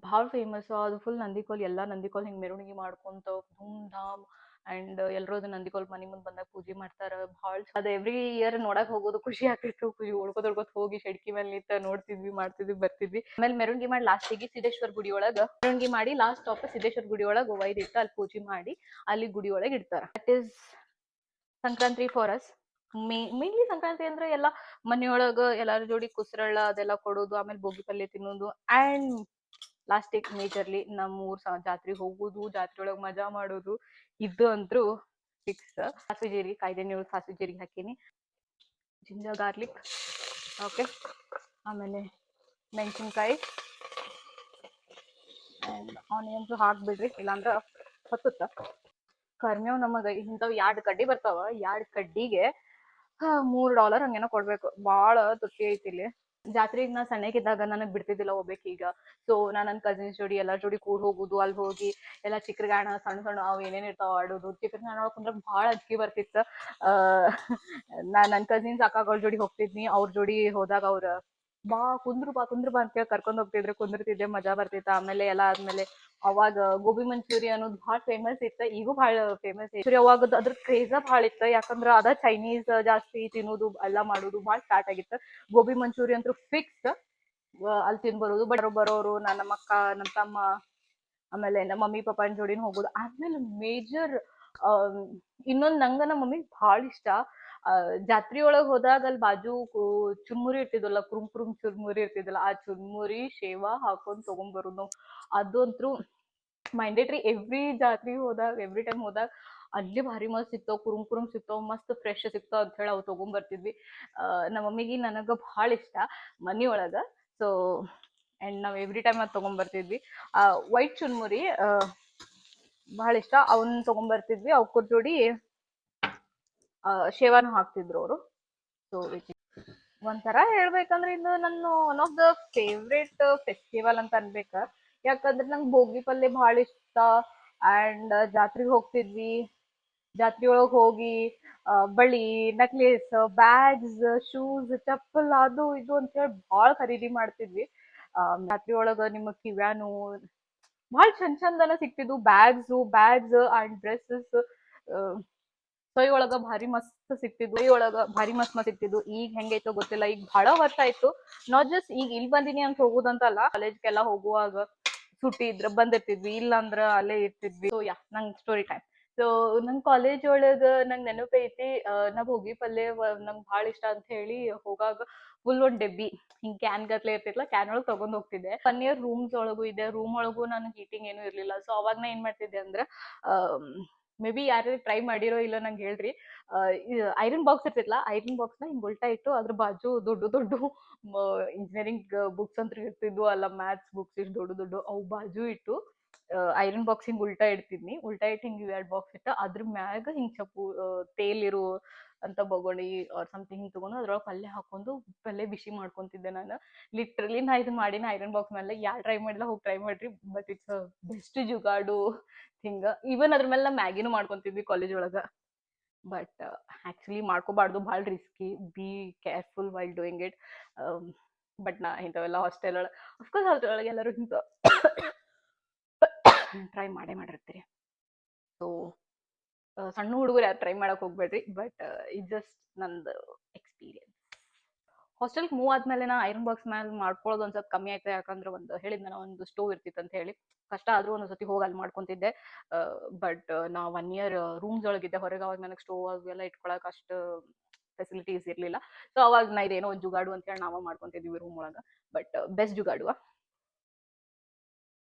ಭಾಳ ಫೇಮಸ್ ಅದು ಫುಲ್ ನಂದಿಕೋಲ್. ಎಲ್ಲ ನಂದಿಕೋಲ್ ಹಿಂಗೆ ಮೆರವಣಿಗೆ ಮಾಡ್ಕೊಂತ ಧೂಮ್ ಧಾಮ್. ಆ್ಯಂಡ್ ಎಲ್ಲರೂ ಅದು ನಂದಿಕೋಲ್ ಮನೆ ಮುಂದೆ ಬಂದಾಗ ಪೂಜೆ ಮಾಡ್ತಾರೆ. ಭಾಳ ಅದು ಎವ್ರಿ ಇಯರ್ ನೋಡಕ್ ಹೋಗೋದು ಖುಷಿ ಆಗ್ತಿತ್ತು. ಓಡ್ಕೋದ್ ಹೋಗಿ ಶೆಡ್ಕಿ ಮೇಲೆ ನಿಂತ ನೋಡ್ತಿದ್ವಿ, ಮಾಡ್ತಿದ್ವಿ, ಬರ್ತಿದ್ವಿ. ಆಮೇಲೆ ಮೆರವಣಿಗೆ ಮಾಡಿ ಲಾಸ್ಟಿಗೆ ಸಿದ್ದೇಶ್ವರ ಗುಡಿ ಒಳಗೆ ಮೆರವಣಿಗೆ ಮಾಡಿ ಲಾಸ್ಟ್ ಸ್ಟಾಪ್ ಸಿದ್ದೇಶ್ವರ ಗುಡಿ ಒಳಗೆ ಒಯ್ದಿಟ್ಟು ಅಲ್ಲಿ ಪೂಜೆ ಮಾಡಿ ಅಲ್ಲಿ ಗುಡಿ ಒಳಗೆ ಇಡ್ತಾರೆ. That is Sankranti for us. Mainly Sankranti ಅಂದ್ರೆ ಎಲ್ಲ ಮನೆಯೊಳಗೆ ಎಲ್ಲಾರ ಜೋಡಿ ಕುಸ್ರಳ ಅದೆಲ್ಲ ಕೊಡೋದು, ಆಮೇಲೆ ಬೋಗಿ ಪಲ್ಯ ತಿನ್ನೋದು. ಆ್ಯಂಡ್ ಲಾಸ್ಟಿಗೆ ಮೇಜರ್ಲಿ ನಮ್ಮೂರ್ ಜಾತ್ರೆಗೆ ಹೋಗೋದು, ಜಾತ್ರೆ ಒಳಗೆ ಮಜಾ ಮಾಡೋದು. ಇದು ಅಂತೂ ಫಿಕ್ಸ್. ಸಾಸಿವೆ ಜೀರಿಗೆ ಕಾಯ್ದೆಣ್ಣೆ ಒಳಗೆ ಸಾಸಿವೆ ಜೀರಿಗೆ ಹಾಕೀನಿ. Ginger garlic, okay. ಆಮೇಲೆ ಮೆಣಸಿನ್ಕಾಯಿ ಆ್ಯಂಡ್ ಆನಿಯನ್ಸು ಹಾಕ್ಬಿಡ್ರಿ, ಇಲ್ಲಾಂದ್ರೆ ಹೊತ್ತುತ್ತ. ಕರ್ಮೇವ್ ನಮಗೆ ಇಂಥವು 2 ಕಡ್ಡಿ ಬರ್ತಾವ. 2 ಕಡ್ಡಿಗೆ $3 ಹಂಗೇನೋ ಕೊಡ್ಬೇಕು. ಭಾಳ ತುಟ್ಟಿ ಐತಿ ಇಲ್ಲಿ. ಜಾತ್ರೆಗೆ ನಾ ಸಣ್ಣಕ್ಕಿದ್ದಾಗ ನನಗೆ ಬಿಡ್ತಿದ್ದಿಲ್ಲ ಹೋಗ್ಬೇಕು. ಈಗ ಸೊ ನಾನು ನನ್ನ ಕಸಿನ್ಸ್ ಜೋಡಿ ಎಲ್ಲರ ಜೋಡಿ ಕೂಡ ಹೋಗೋದು, ಅಲ್ಲಿ ಹೋಗಿ ಎಲ್ಲ ಚಿಕ್ಕರ್ಗಾಣ ಸಣ್ಣ ಸಣ್ಣ ಅವು ಏನೇನು ಇರ್ತಾವ ಆಡೋದು. ಚಿಕ್ಕರ್ಗಾಣ ಒಳಗೆ ಕುಂದ್ರೆ ಭಾಳ ಅಂಜಿಕೆ ಬರ್ತಿತ್ತು. ನಾನು ನನ್ನ ಕಸಿನ್ಸ್ ಅಕ್ಕಗಳ ಜೋಡಿ ಹೋಗ್ತಿದ್ನಿ. ಅವ್ರ ಜೋಡಿ ಹೋದಾಗ ಅವ್ರು ಬಾ ಕುಂದ್ರು ಬಾ ಅಂತೇಳಿ ಕರ್ಕೊಂಡು ಹೋಗ್ತಿದ್ರು. ಕುಂದಿರ್ತಿದ್ದೆ, ಮಜಾ ಬರ್ತಿತ್ತು. ಆಮೇಲೆ ಎಲ್ಲ ಆದ್ಮೇಲೆ ಅವಾಗ ಗೋಬಿ ಮಂಚೂರಿ ಅನ್ನೋದು ಭಾಳ ಫೇಮಸ್ ಇತ್ತು. ಈಗೂ ಭಾಳ ಫೇಮಸ್ ಐತಿ. ಅವಾಗ ಅದ್ರ ಕ್ರೇಜ ಭಾಳ ಇತ್ತು. ಯಾಕಂದ್ರೆ ಅದ ಚೈನೀಸ್ ಜಾಸ್ತಿ ತಿನ್ನೋದು ಎಲ್ಲ ಮಾಡೋದು ಭಾಳ ಸ್ಟಾರ್ಟ್ ಆಗಿತ್ತು. ಗೋಬಿ ಮಂಚೂರಿ ಅಂತೂ ಫಿಕ್ಸ್ ಅಲ್ಲಿ ತಿನ್ಬರೋದು. ಬರೋರು ನಮ್ಮ ಅಕ್ಕ, ನಮ್ಮ ತಮ್ಮ, ಆಮೇಲೆ ನಮ್ಮ ಮಮ್ಮಿ ಪಪ್ಪನ ಜೋಡಿನ ಹೋಗೋದು. ಆದ್ಮೇಲೆ ಮೇಜರ್ ಇನ್ನೊಂದು ನಂಗೆ ನಮ್ಮ ಮಮ್ಮಿಗೆ ಭಾಳ ಇಷ್ಟ. ಜಾತ್ರೆ ಒಳಗೆ ಹೋದಾಗ ಅಲ್ಲಿ ಬಾಜು ಚುರ್ಮುರಿ ಇರ್ತಿದ್ವಲ್ಲ, ಕುರುಮ್ ಚುರ್ಮುರಿ ಇರ್ತಿದ್ವಲ್ಲ, ಆ ಚುರ್ಮುರಿ ಶೇವಾ ಹಾಕೊಂಡು ತೊಗೊಂಬರೋದು ನಾವು. ಅದಂತೂ ಮೈಂಡೇಟ್ರಿ. ಎವ್ರಿ ಜಾತ್ರೆಗೆ ಹೋದಾಗ, ಎವ್ರಿ ಟೈಮ್ ಹೋದಾಗ ಅಲ್ಲಿ ಭಾರಿ ಮಸ್ತ್ ಸಿಗ್ತಾವ, ಕುರುಮ್ ಸಿಗ್ತಾವ, ಮಸ್ತ್ ಫ್ರೆಶ್ ಸಿಗ್ತಾವ ಅಂತ ಹೇಳಿ ಅವು ತೊಗೊಂಬರ್ತಿದ್ವಿ. ನಮ್ಮ ಮಮ್ಮಿಗೆ ನನಗೆ ಭಾಳ ಇಷ್ಟ ಮನೆಯೊಳಗೆ. ಸೊ ಆ್ಯಂಡ್ ನಾವು ಎವ್ರಿ ಟೈಮ್ ಅದು ತೊಗೊಂಬರ್ತಿದ್ವಿ. ವೈಟ್ ಚುರ್ಮುರಿ ಭಾಳ ಇಷ್ಟ. ಅವನ್ನ ತೊಗೊಂಬರ್ತಿದ್ವಿ. ಅವ್ರ ಜೋಡಿ ಶೇವಾನು ಹಾಕ್ತಿದ್ರು ಅವರು. ಸೊ ಒಂಥರ ಹೇಳ್ಬೇಕಂದ್ರೆ ಇದು ನನ್ನ one of the favourite festival ಅಂತ ಅನ್ಬೇಕ. ಯಾಕಂದ್ರೆ ನಂಗೆ ಬೋಗಿ ಪಲ್ಯ ಭಾಳ ಇಷ್ಟ. ಆ್ಯಂಡ್ ಜಾತ್ರೆಗೆ ಹೋಗ್ತಿದ್ವಿ. ಜಾತ್ರೆ ಒಳಗೆ ಹೋಗಿ ಬಳಿ, ನೆಕ್ಲೇಸ್, ಬ್ಯಾಗ್ಸ್, ಶೂಸ್, ಚಪ್ಪಲ್ ಅದು ಇದು ಅಂತೇಳಿ ಭಾಳ ಖರೀದಿ ಮಾಡ್ತಿದ್ವಿ. ಜಾತ್ರೆ ಒಳಗೆ ನಿಮ್ಮ ಕಿವ್ಯಾನು ಭಾಳ ಚಂದನ ಸಿಕ್ತಿದ್ವು. ಬ್ಯಾಗ್ಸ್ ಆ್ಯಂಡ್ ಡ್ರೆಸ್ಸಸ್ ಸೊಯ್ ಒಳಗ ಭಾರಿ ಮಸ್ತ್ ಸಿಕ್ತಿದ್ವು. ಭಾರಿ ಮಸ್ತ್ ಸಿಕ್ತಿದ್ವು. ಈಗ ಹೆಂಗೈತೋ ಗೊತ್ತಿಲ್ಲ. ಈಗ ಭಾಳ ವರ್ಷ ಆಯ್ತು. ನಾಟ್ ಜಸ್ಟ್ ಈಗ ಇಲ್ಲಿ ಬಂದಿನಿ ಅಂತ ಹೋಗುದಂತಲ್ಲ, ಕಾಲೇಜ್ಗೆಲ್ಲ ಹೋಗುವಾಗ ಸುಟ್ಟಿ ಇದ್ರ ಬಂದಿರ್ತಿದ್ವಿ, ಇಲ್ಲಾಂದ್ರ ಅಲ್ಲೇ ಇರ್ತಿದ್ವಿ. ಸೊ ನಂಗೆ ಸ್ಟೋರಿ ಟೈಮ್. ಸೊ ನಂಗೆ ಕಾಲೇಜ್ ಒಳಗೆ ನಂಗೆ ನೆನಪೈತಿ, ನಾ ಹೋಗಿ ಪಲ್ಯ ನಂಗೆ ಭಾಳ ಇಷ್ಟ ಅಂತ ಹೇಳಿ ಹೋಗಾಗ ಫುಲ್ ಒಂದು ಡೆಬ್ಬಿ ಹಿಂಗೆ ಕ್ಯಾನ್ ಗತ್ಲೆ ಇರ್ತಿತ್ಲ, ಕ್ಯಾನ್ ಒಳಗೆ ತಗೊಂಡ್ ಹೋಗ್ತಿದ್ದೆ. 1 ಇಯರ್ ರೂಮ್ಸ್ ಒಳಗೂ ಇದೆ. ರೂಮ್ ಒಳಗೂ ನನಗೆ ಹೀಟಿಂಗ್ ಏನೂ ಇರಲಿಲ್ಲ. ಸೊ ಅವಾಗ ನಾ ಏನು ಮಾಡ್ತಿದ್ದೆ ಅಂದ್ರೆ, ಮೇ ಬಿ ಯಾರು ಟ್ರೈ ಮಾಡಿರೋ ಇಲ್ಲ ನಂಗೆ ಹೇಳ್ರಿ. ಐರನ್ ಬಾಕ್ಸ್ ಇರ್ತಿತ್ಲ, ಐರನ್ ಬಾಕ್ಸ್ನ ಹಿಂಗೆ ಉಲ್ಟಾ ಇಟ್ಟು ಅದ್ರ ಬಾಜು ದೊಡ್ಡ ಇಂಜಿನಿಯರಿಂಗ್ ಬುಕ್ಸ್ ಅಂತ ಇರ್ತಿದ್ವು ಅಲ್ಲ, ಮ್ಯಾಥ್ಸ್ ಬುಕ್ಸ್ ಇಷ್ಟು ದೊಡ್ಡ ಅವು ಬಾಜು ಇಟ್ಟು ಐರನ್ ಬಾಕ್ಸ್ ಹಿಂಗೆ ಉಲ್ಟಾ ಇಡ್ತಿದ್ನಿ. ಉಲ್ಟಾ ಇಟ್ಟು ಹಿಂಗೆ 2 ಬಾಕ್ಸ್ ಇಟ್ಟು ಅದ್ರ ಮ್ಯಾಗ ಹಿಂಗೆ ತೇಲಿರು ಅಂತ ಬೊಗಣಿ ಆರ್ ಸಮಥಿಂಗ್ ಹಿಂಗೆ ತೊಗೊಂಡು ಅದ್ರೊಳಗೆ ಪಲ್ಯ ಹಾಕೊಂಡು ಪಲ್ಯ ಬಿಸಿ ಮಾಡ್ಕೊತಿದ್ದೆ ನಾನು. ಲಿಟ್ರಲಿ ನಾ ಇದನ್ನ ಮಾಡಿನ ಐರನ್ ಬಾಕ್ಸ್ ಮೇಲೆ. ಯಾರು ಟ್ರೈ ಮಾಡಿಲ್ಲ ಹೋಗಿ ಟ್ರೈ ಮಾಡ್ರಿ. ಬಟ್ ಇಟ್ಸ್ ಬೆಸ್ಟ್ ಜುಗಾಡು ಹಿಂಗ. ಈವನ್ ಅದ್ರ ಮೇಲೆ ನಾ ಮ್ಯಾಗಿನೂ ಮಾಡ್ಕೊತಿದ್ವಿ ಕಾಲೇಜ್ ಒಳಗೆ. ಬಟ್ ಆ್ಯಕ್ಚುಲಿ ಮಾಡ್ಕೋಬಾರ್ದು, ಭಾಳ risky, be careful while doing it. But ನಾ ಇಂಥವೆಲ್ಲ ಹಾಸ್ಟೆಲ್ ಒಳಗೆ ಅಫ್ಕೋರ್ಸ್ ಹಾಸ್ಟೆಲ್ ಒಳಗೆ ಎಲ್ಲರೂ ಇಂಥ ಟ್ರೈ ಮಾಡಿರ್ತೀರಿ. ಸೊ ಸಣ್ಣ ಹುಡುಗರು ಯಾರು ಟ್ರೈ ಮಾಡಕ್ಕೆ ಹೋಗ್ಬೇಡ್ರಿ. ಬಟ್ ಇದು ಜಸ್ಟ್ ನಂದು ಎಕ್ಸ್ಪೀರಿಯನ್ಸ್. ಹಾಸ್ಟೆಲ್ಗೆ ಮೂವ್ ಆದ್ಮೇಲೆ ನಾ ಐರನ್ ಬಾಕ್ಸ್ ಮೇಲೆ ಮಾಡ್ಕೊಳ್ಳೋದು ಒಂದು ಸ್ವಲ್ಪ ಕಮ್ಮಿ ಆಯ್ತು. ಯಾಕಂದ್ರೆ ಹೇಳಿದ್ನಲ್ಲ, ಒಂದು ಸ್ಟೋವ್ ಇರ್ತಿತ್ತು ಅಂತ ಹೇಳಿ. ಕಷ್ಟ ಆದ್ರೂ ಒಂದೊಂದ್ಸತಿ ಹೋಗಿ ಅಲ್ಲಿ ಮಾಡ್ಕೊಂತಿದ್ದೆ. ಬಟ್ ನಾ 1 ಇಯರ್ ರೂಮ್ಸ್ ಒಳಗಿದ್ದೆ ಹೊರಗೆ. ಅವಾಗ ನನಗೆ ಸ್ಟೋವ್ ಅವೆಲ್ಲ ಇಟ್ಕೊಳಕ್ ಅಷ್ಟು ಫೆಸಿಲಿಟೀಸ್ ಇರಲಿಲ್ಲ. ಸೊ ಅವಾಗ ನಾ ಇದೇನೋ ಒಂದು ಜುಗಾಡು ಅಂತ ಹೇಳಿ ನಾವ ಮಾಡ್ಕೊಂತಿದ್ವಿ ರೂಮ್ ಒಳಗೆ. But best jugaad.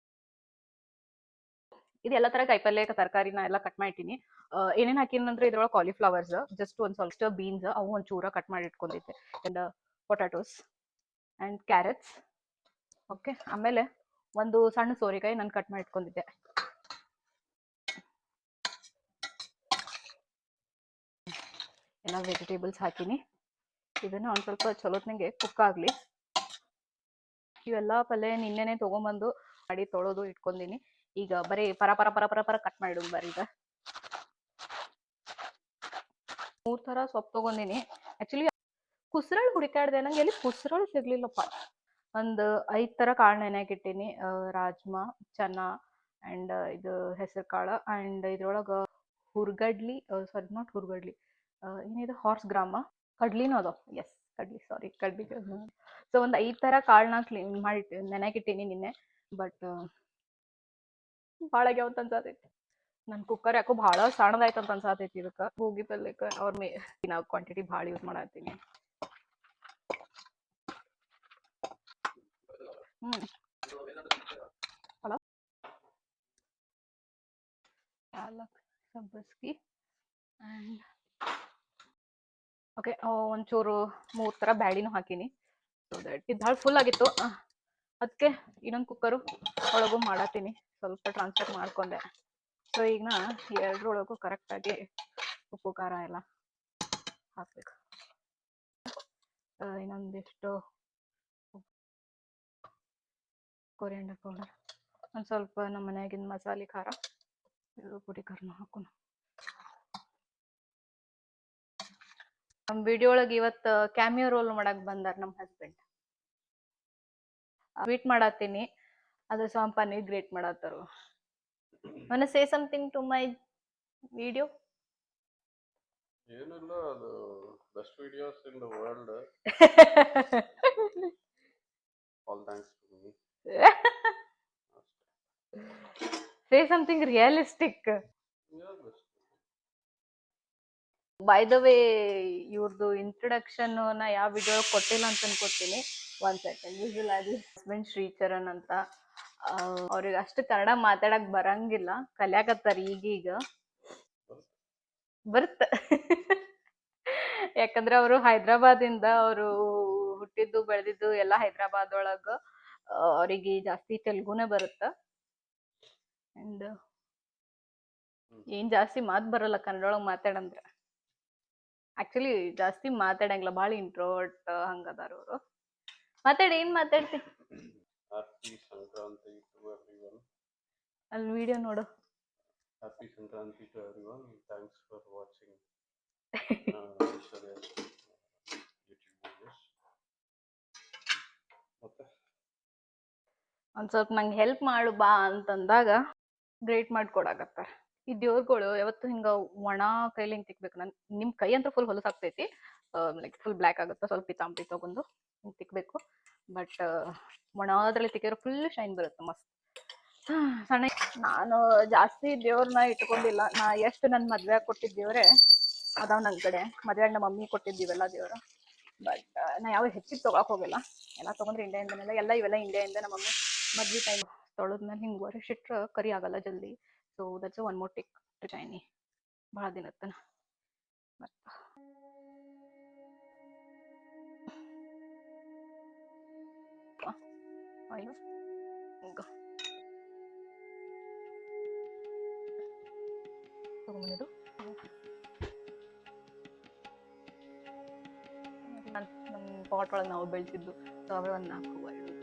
ಇದು ಎಲ್ಲ ತರ ಕಾಯಿಪಲ್ಯ ತರಕಾರಿನ ಎಲ್ಲ ಕಟ್ ಮಾಡಿಟ್ಟಿನಿ. ಏನೇನ್ ಹಾಕಿನಂದ್ರೆ ಇದ್ರೊಳಗೆ ಕಾಲಿಫ್ಲವರ್ಸ್, ಜಸ್ಟ್ ಒಂದ್ ಸ್ವಲ್ಪ ಬೀನ್ಸ್, ಅವು ಒಂದ್ ಚೂರ ಕಟ್ ಮಾಡಿ ಇಟ್ಕೊಂಡಿದ್ದೆ. And potatoes and carrots. Okay, ಆಮೇಲೆ ಒಂದು ಸಣ್ಣ ಸೋರೆಕಾಯಿ ನಾನು ಕಟ್ ಮಾಡಿ ಇಟ್ಕೊಂಡಿದ್ದೆ. ಎಲ್ಲ ವೆಜಿಟೇಬಲ್ಸ್ ಹಾಕಿನಿ. ಇದನ್ನ ಒಂದ್ ಸ್ವಲ್ಪ ಚಲೋತ್ನಂಗೆ ಕುಕ್ ಆಗ್ಲಿ. ಇವೆಲ್ಲ ಪಲ್ಯ ನಿನ್ನೆನೆ ತಗೊಂಬಂದು ಮಾಡಿ ತೊಳೆದು ಇಟ್ಕೊಂಡಿನಿ. ಈಗ ಬರೀ ಪರ ಪರ ಪರ ಪರ ಪರ ಕಟ್ ಮಾಡಿಡು. ಬರೀ ಈಗ 3 ತರ ಸೊಪ್ಪು ತಗೊಂಡಿನಿ. ಆಕ್ಚುಲಿ ಕುಸ್ರಳ್ ಹುಡುಕಾಡ್ದೆ, ನಂಗೆ ಎಲ್ಲಿ ಕುಸ್ರಳ್ ಸಿಗ್ಲಿಲ್ಲಪ್ಪ. ಒಂದು 5 ತರ ಕಾಳು ನೆನೆಯಾಕ್ ಇಟ್ಟೀನಿ. ರಾಜ್ಮಾ, ಚನಾ ಅಂಡ್ ಇದು ಹೆಸರು ಕಾಳು. ಅಂಡ್ ಇದ್ರೊಳಗ ಹುರ್ಗಡ್ಲಿ, ಸಾರಿ ನಾಟ್ ಹುರ್ಗಡ್ಲಿ, ಏನಿದೆ ಹಾರ್ಸ್ ಗ್ರಾಮ, ಕಡ್ಲಿನೂ ಅದಾವ. ಎಸ್, ಕಡ್ಲಿ, ಸಾರಿ ಕಡ್ಲಿ. ಸೊ ಒಂದು 5 ತರ ಕಾಳನ್ನ ಕ್ಲೀನ್ ಮಾಡಿ ನೆನೆಯಾಕ್ ಇಟ್ಟೀನಿ ನಿನ್ನೆ. ಬಟ್ ಭಾಳ ಆಗ್ಯಾವ ಅಂತ ಅನ್ಸಾತೈತಿ. ನನ್ನ ಕುಕ್ಕರ್ ಯಾಕೋ ಭಾಳ ಸಣ್ಣದಾಯ್ತು ಅಂತ ಅನ್ಸಾತೈತಿ. ಇದಕ್ಕೆ ಹೋಗಿ ಪಲ್ಯಕ್ಕೆ ನಾವು ಕ್ವಾಂಟಿಟಿ ಭಾಳ ಯೂಸ್ ಮಾಡತ್ತೀನಿ. ಪಾಲಕ್ ಸಬ್ಬಸ್ಗಿ ಆ್ಯಂಡ್ ಓಕೆ, ಒಂಚೂರು 3 ತರ ಬ್ಯಾಡಿನೂ ಹಾಕೀನಿ. ಸೊ ದಟ್ ಇದು ಭಾಳ ಫುಲ್ ಆಗಿತ್ತು. ಅದಕ್ಕೆ ಇನ್ನೊಂದು ಕುಕ್ಕರು ಒಳಗೂ ಮಾಡತ್ತೀನಿ. ಸ್ವಲ್ಪ ಟ್ರಾನ್ಸ್ಫರ್ ಮಾಡ್ಕೊಂಡೆ. ಸೊ ಈಗ ನಾ ಎರಡರೊಳಗೂ ಕರೆಕ್ಟಾಗಿ ಉಪ್ಪು ಖಾರ ಎಲ್ಲ ಹಾಕ್ಬೇಕು. ಇನ್ನೊಂದಿಷ್ಟು ಕೊರಿಯಂಡರ್ ಪೌಡರ್, ಒಂದು ಸ್ವಲ್ಪ ನಮ್ಮ ಮನ್ಯಾಗಿನ ಮಸಾಲೆ ಖಾರ, ಇದು ಪುಡಿ ಖಾರನ ಹಾಕೋಣ. ನಮ್ಮ ವಿಡಿಯೋ ಒಳಗೆ ಇವತ್ತು ಕ್ಯಾಮಿಯೋ ರೋಲ್ ಮಾಡಕ್ ಬಂದಾರ ನಮ್ಮ ಹಸ್ಬೆಂಡ್. ಟ್ವೀಟ್ ಮಾಡತ್ತೀನಿ, ಅದು ಸ್ವಲ್ಪ ಪನ್ನೀರ್ ಗ್ರೇಟ್ ಮಾಡತ್ತಾರು. wanna say something to my video? ಏನಿಲ್ಲ, ಅದು best videos in the world. All thanks to me. Say something realistic. By the way, ಇವ್ರದ್ದು ಇಂಟ್ರೊಡಕ್ಷನ್ ನಾ ಯಾವ ವಿಡಿಯೋ ಕೊಟ್ಟಿಲ್ಲ ಅಂತ ಅನ್ಕೋತೀನಿ. 1 ಸೆಕೆಂಡ್. ಯೂಶುವಲ್ ಆಗಿ ಹಸ್ಬೆಂಡ್ ಶ್ರೀಚರಣ್ ಅಂತ. ಅವ್ರಿಗೆ ಅಷ್ಟು ಕನ್ನಡ ಮಾತಾಡಕ್ ಬರಂಗಿಲ್ಲ, ಕಲ್ಯಾಕತ್ತಾರ ಈಗೀಗ. ಬರುತ್ತ. ಯಾಕಂದ್ರೆ ಅವರು ಹೈದ್ರಾಬಾದಿಂದ, ಅವರು ಹುಟ್ಟಿದ್ದು ಬೆಳೆದಿದ್ದು ಎಲ್ಲ ಹೈದ್ರಾಬಾದ್ ಒಳಗ. ಅವರಿಗೆ ಜಾಸ್ತಿ ತೆಲುಗುನೇ ಬರುತ್ತ. ಅಂಡ್ ಏನ್ ಜಾಸ್ತಿ ಮಾತ್ ಬರಲ್ಲ ಕನ್ನಡ ಒಳಗೆ ಮಾತಾಡಂದ್ರೆ. ಆಕ್ಚುಲಿ ಜಾಸ್ತಿ ಮಾತಾಡಂಗಿಲ್ಲ, ಭಾಳ ಇಂಟ್ರೋವರ್ಟ್ ಹಂಗದಾರ ಅವರು. ಮಾತಾಡಿ, ಏನ್ ಮಾತಾಡ್ತಿ? Happy Sankranti to everyone. ಅಲ್ಲಿ ವಿಡಿಯೋ ನೋಡು. Happy Sankranti to everyone. Thanks for watching YouTube videos. ಮತ್ತೆ ಒಂದ್ ಸ್ವಲ್ಪ ನಂಗೆ ಹೆಲ್ಪ್ ಮಾಡು ಬಾ ಅಂತಂದಾಗ ಗ್ರೇಟ್ ಮಾಡ್ಕೊಡಾಕತ್ತಾರ. ಈ ದೇವ್ರುಗಳು ಯಾವತ್ತು ಹಿಂಗ ಒಣ ಕೈಲಿ ಹಿಂಗ್ ತಿಕ್ಬೇಕು. ನಿಮ್ ಕೈ ಅಂತ ಫುಲ್ ಹೊಲಸಾಗ್ತೈತಿ, ಲೈಕ್ ಫುಲ್ ಬ್ಲ್ಯಾಕ್ ಆಗುತ್ತೆ. ಸ್ವಲ್ಪ ಪಿತಾಂಬರಿ ತಗೊಂಡು ಹಿಂಗ್ ತಿಕ್ಬೇಕು. ಬಟ್ ಒಣದ್ರಲ್ಲಿ ತಿಕ್ಕಿದ್ರೆ ಫುಲ್ ಶೈನ್ ಬರುತ್ತೆ, ಮಸ್ತ್. ಸಣ್ಣ ನಾನು ಜಾಸ್ತಿ ದೇವ್ರನ್ನ ಇಟ್ಕೊಂಡಿಲ್ಲ. ನಾ ಎಷ್ಟು ನನ್ನ ಮದ್ವೆ ಕೊಟ್ಟಿದ್ದ ದೇವ್ರೆ ಅದಾವ ನನ್ನ ಕಡೆ. ಮದ್ವೆಯಾಗ ನಮ್ಮ ಮಮ್ಮಿ ಕೊಟ್ಟಿದ್ದೀವೆಲ್ಲ ದೇವ್ರ. ಬಟ್ ನಾ ಯಾವ ಹೆಚ್ಚಿಗೆ ತೊಗೊಳಕ್ ಹೋಗಿಲ್ಲ. ಎಲ್ಲ ತೊಗೊಂಡ್ರೆ ಇಂಡಿಯಾಯಿಂದನೆಲ್ಲ, ಇವೆಲ್ಲ ಇಂಡಿಯಾಯಿಂದ. ನಮ್ಮ ಮಮ್ಮಿ ಮದ್ವೆ ಟೈಮ್ ತೊಳೆದ್ಮೇಲೆ ಹಿಂಗೆ ವರ್ಷಿಟ್ರೆ ಕರಿ ಆಗಲ್ಲ ಜಲ್ದಿ. So that's one more tick trainee ಭಾಳ ದಿನ ತನ. ಮತ್ತು ಆಯಿಲು ಹಿಂಗೆ ತಗೊಂಬಂದಿದ್ದು ನಮ್ಮ ಪಾಟ್ ಒಳಗೆ ನಾವು ಬೆಳೆಸಿದ್ದು. ಸೊ ಅವೇ ಒಂದು 4 ಹೂವು ಇಡೋದು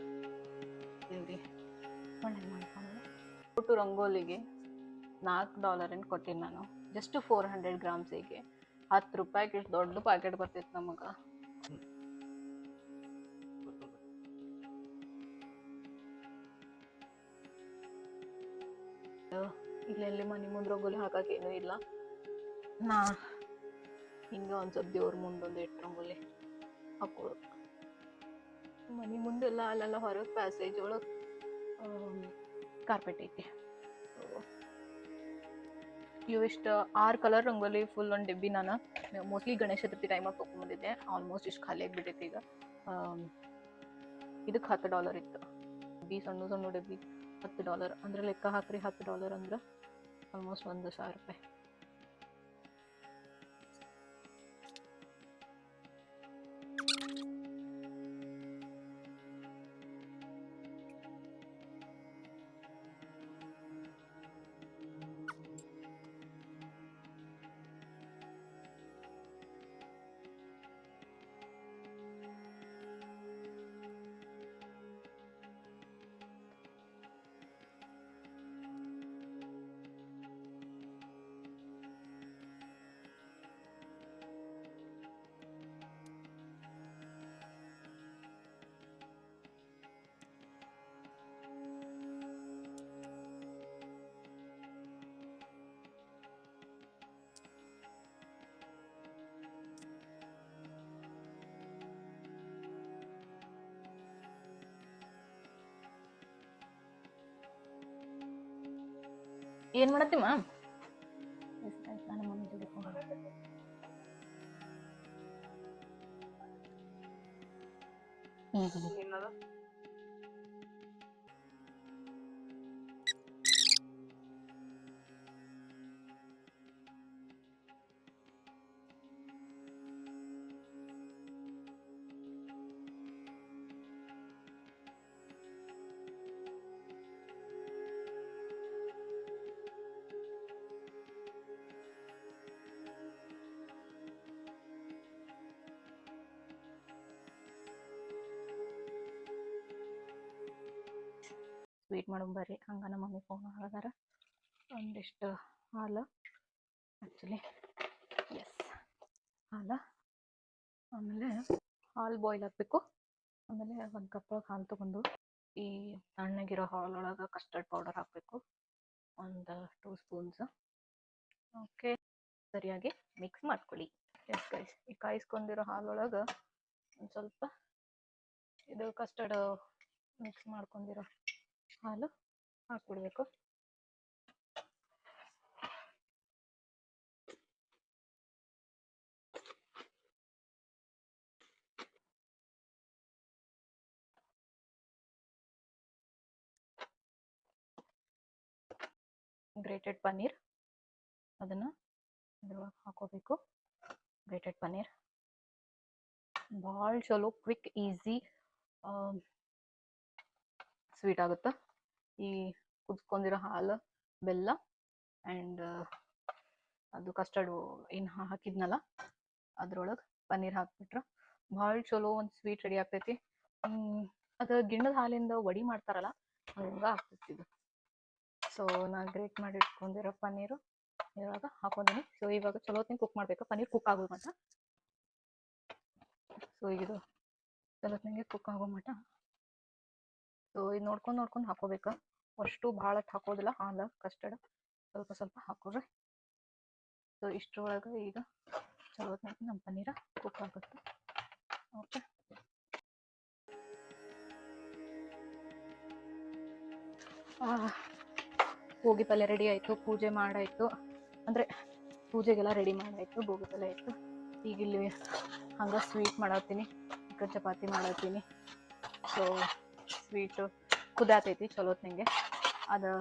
ದೇವ್ರಿ ಒಳ್ಳೆ ಮಾಡ್ಕೊಂಡು. ಒಟ್ಟು ರಂಗೋಲಿಗೆ $4 ಕೊಟ್ಟಿನಿ ನಾನು, ಜಸ್ಟ್ 400 ಗ್ರಾಮ್ಸಿಗೆ. ₹10 ಇಷ್ಟು ದೊಡ್ಡ ಪ್ಯಾಕೆಟ್ ಬರ್ತೈತಿ ನಮಗೆ. ಇಲ್ಲೆಲ್ಲಿ ಮನೆ ಮುಂದೆ ರಂಗೋಲಿ ಹಾಕಕ್ಕೆ ಏನೂ ಇಲ್ಲ. ನಾ ಹಿಂಗೆ ಒಂದು ಸ್ವಲ್ಪ ದೇವ್ರ ಮುಂದೊಂದು ಇಟ್ಟು ರಂಗೋಲಿ ಹಾಕೋದು. ಮನೆ ಮುಂದೆಲ್ಲ ಅಲ್ಲೆಲ್ಲ ಹೊರಗೆ ಪ್ಯಾಸೇಜ್ ಒಳಗೆ ಕಾರ್ಪೆಟ್ ಐತಿ. ಇವಿಷ್ಟು 6 ಕಲರ್ ರಂಗೋಲಿ ಫುಲ್ ಒಂದು ಡಬ್ಬಿ ನಾನು ಮೋಸ್ಟ್ಲಿ ಗಣೇಶ ಚತುರ್ಥಿ ಟೈಮಾಗ ತೊಗೊಂಬಂದಿದ್ದೆ. ಆಲ್ಮೋಸ್ಟ್ ಇಷ್ಟು ಖಾಲಿ ಆಗಿಬಿಟ್ಟೈತಿ ಈಗ. ಇದಕ್ಕೆ $10 ಇತ್ತು. ಡಬ್ಬಿ ಸಣ್ಣ ಸಣ್ಣ ಡಬ್ಬಿ $10 ಅಂದ್ರೆ ಲೆಕ್ಕ ಹಾಕ್ರಿ. $10 ಅಂದ್ರೆ ಆಲ್ಮೋಸ್ಟ್ ₹1,000. ಏನ್ ಮಾಡತ್ತಿ ಮಾ? ನಾನು ಮಮ್ಮಿ ಜೊತೆ ಫೋನ್ ಸ್ವೀಟ್ ಮಾಡೋಣ ಬರ್ರಿ. ಹಂಗೆ ನಮ್ಮ ಮಮ್ಮಿ ಫೋನ್ ಹಾಕಿದಾರ. ಒಂದಿಷ್ಟು ಹಾಲು, ಆ್ಯಕ್ಚುಲಿ ಎಸ್ ಹಾಲು, ಆಮೇಲೆ ಹಾಲು ಬಾಯ್ಲ್ ಹಾಕಬೇಕು. ಆಮೇಲೆ ಒಂದು ಕಪ್ ಹಾಲು ತೊಗೊಂಡು ಈ ತಣ್ಣಗಿರೋ ಹಾಲೊಳಗೆ ಕಸ್ಟರ್ಡ್ ಪೌಡರ್ ಹಾಕಬೇಕು, ಒಂದು 2 ಸ್ಪೂನ್ಸ್. ಓಕೆ, ಸರಿಯಾಗಿ ಮಿಕ್ಸ್ ಮಾಡ್ಕೊಳ್ಳಿ. ಎಸ್ ಗೈಸ್, ಈ ಕಾಯಿಸ್ಕೊಂಡಿರೋ ಹಾಲೊಳಗೆ ಒಂದು ಸ್ವಲ್ಪ ಇದು ಕಸ್ಟರ್ಡ್ ಮಿಕ್ಸ್ ಮಾಡ್ಕೊಂಡಿರೋ ಹಾಲು ಹಾಕ್ಬಿಡ್ಬೇಕು. ಗ್ರೇಟೆಡ್ ಪನ್ನೀರ್ ಅದನ್ನು ಇದ್ರೊಳಗೆ ಹಾಕೋಬೇಕು. ಗ್ರೇಟೆಡ್ ಪನ್ನೀರ್ ಭಾಳ ಚಲೋ, ಕ್ವಿಕ್, ಈಸಿ ಸ್ವೀಟ್ ಆಗುತ್ತೆ. ಈ ಕುದಿಸ್ಕೊಂಡಿರೋ ಹಾಲು, ಬೆಲ್ಲ ಆ್ಯಂಡ್ ಅದು ಕಸ್ಟರ್ಡ್ ಏನು ಹಾಕಿದ್ನಲ್ಲ ಅದ್ರೊಳಗೆ ಪನ್ನೀರ್ ಹಾಕ್ಬಿಟ್ರೆ ಭಾಳ ಚಲೋ ಒಂದು ಸ್ವೀಟ್ ರೆಡಿ ಆಗ್ತೈತಿ. ಅದು ಗಿಣ್ಣದ ಹಾಲಿಂದ ವಡಿ ಮಾಡ್ತಾರಲ್ಲ ಹಂಗೆ ಆಗ್ತೈತಿ ಇದು. ಸೊ ನಾನು ಗ್ರೇಟ್ ಮಾಡಿ ಇಟ್ಕೊಂಡಿರೋ ಪನ್ನೀರು ಇವಾಗ ಹಾಕೊಂಡಿನಿ. ಸೊ ಇವಾಗ ಚಲೋ ಹೊತ್ತಿಗೆ ಕುಕ್ ಮಾಡಬೇಕು, ಪನ್ನೀರ್ ಕುಕ್ ಆಗೋ ಮಟ್ಟ. ಸೊ ಈಗ ಇದು ಚಲೋ ಹೊತ್ತಿಗೆ ಕುಕ್ ಆಗೋ ಮಟ್ಟ. ಸೊ ಇದು ನೋಡ್ಕೊಂಡು ಹಾಕೋಬೇಕು. ಅಷ್ಟು ಭಾಳ ಹಾಕೋದಿಲ್ಲ, ಹಾಲು ಕಸ್ಟರ್ಡ್ ಸ್ವಲ್ಪ ಸ್ವಲ್ಪ ಹಾಕೋರಿ. ಸೊ ಇಷ್ಟರೊಳಗೆ ಈಗ ಚಲೋ ಹೊತ್ತಿಗೆ ನಮ್ಮ ಪನ್ನೀರ ಕುಕ್ ಆಗುತ್ತೆ. ಓಕೆ, ಭೋಗಿ ಪಲ್ಯ ರೆಡಿ ಆಯಿತು, ಪೂಜೆ ಮಾಡಾಯಿತು. ಅಂದರೆ ಪೂಜೆಗೆಲ್ಲ ರೆಡಿ ಮಾಡಾಯಿತು, ಭೋಗಿ ಪಲ್ಯ ಆಯಿತು. ಈಗ ಇಲ್ಲಿ ಹಂಗೆ ಸ್ವೀಟ್ ಮಾಡತ್ತೀನಿ, ಚಿಕನ್ ಚಪಾತಿ ಮಾಡತ್ತೀನಿ. ಸೊ ಸ್ವೀಟು ಕುದಾತೈತಿ ಚಲೋ ಹೊತ್ತಿಗೆ. ಅದು